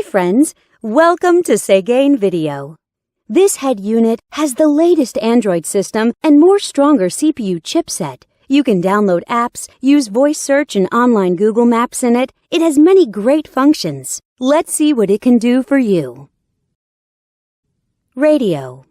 friends, welcome to Sagain Video. This head unit has the latest Android system and more stronger CPU chipset. You can download apps, use voice search and online Google Maps in it. It has many great functions. Let's see what it can do for you. Radio.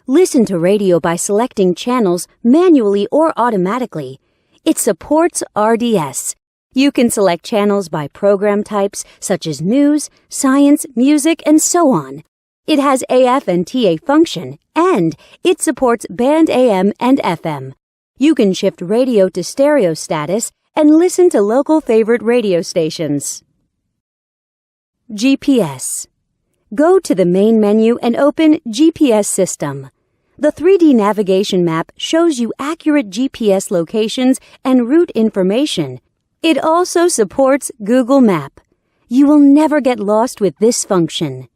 Listen to radio by selecting channels manually or automatically. It supports RDS. You can select channels by program types such as news, science, music, and so on. It has AF and TA function, and it supports band AM and FM. You can shift radio to stereo status and listen to local favorite radio stations. GPS. Go to the main menu and open GPS System. The 3D navigation map shows you accurate GPS locations and route information. It also supports Google Map. You will never get lost with this function.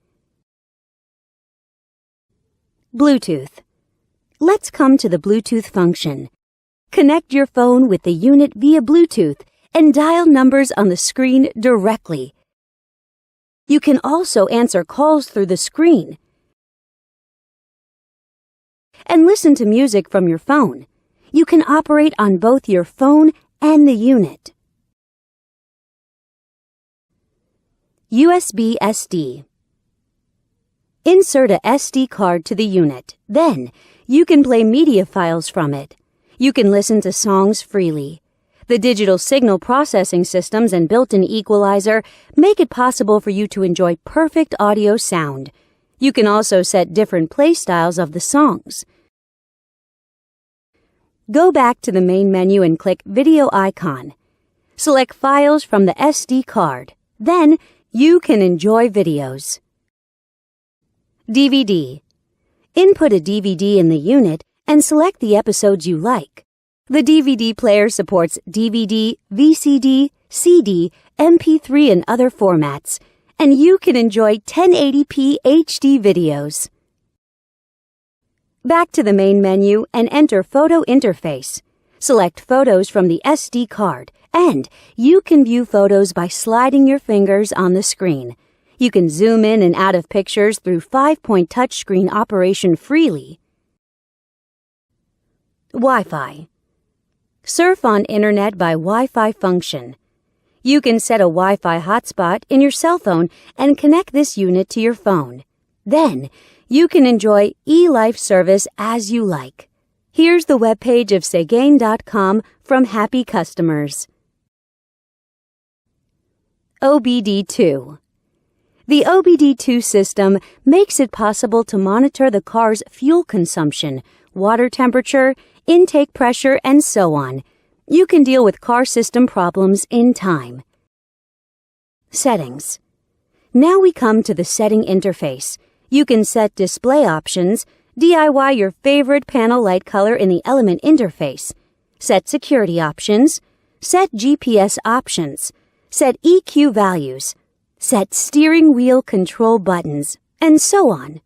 Bluetooth. Let's come to the Bluetooth function. Connect your phone with the unit via Bluetooth and dial numbers on the screen directly. You can also answer calls through the screen and listen to music from your phone. You can operate on both your phone and the unit. USB SD. Insert a SD card to the unit. Then, you can play media files from it. You can listen to songs freely. The digital signal processing systems and built-in equalizer make it possible for you to enjoy perfect audio sound. You can also set different play styles of the songs. Go back to the main menu and click Video icon. Select Files from the SD card. Then, you can enjoy videos. DVD. Input a DVD in the unit and select the episodes you like. The DVD player supports DVD, VCD, CD, MP3 and other formats, and you can enjoy 1080p HD videos. Back to the main menu and enter Photo Interface. Select photos from the SD card, and you can view photos by sliding your fingers on the screen. You can zoom in and out of pictures through 5-point touchscreen operation freely. Wi-Fi. Surf on Internet by Wi-Fi function. You can set a Wi-Fi hotspot in your cell phone and connect this unit to your phone. Then, you can enjoy eLife service as you like. Here's the webpage of Sagain.com from happy customers. OBD2. The OBD2 system makes it possible to monitor the car's fuel consumption, water temperature, intake pressure, and so on. You can deal with car system problems in time. Settings. Now we come to the setting interface. You can set display options, DIY your favorite panel light color in the element interface, set security options, set GPS options, set EQ values, set steering wheel control buttons, and so on.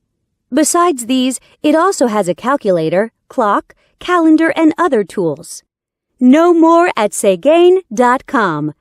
Besides these, it also has a calculator, clock, calendar, and other tools. Know more at Sagain.com.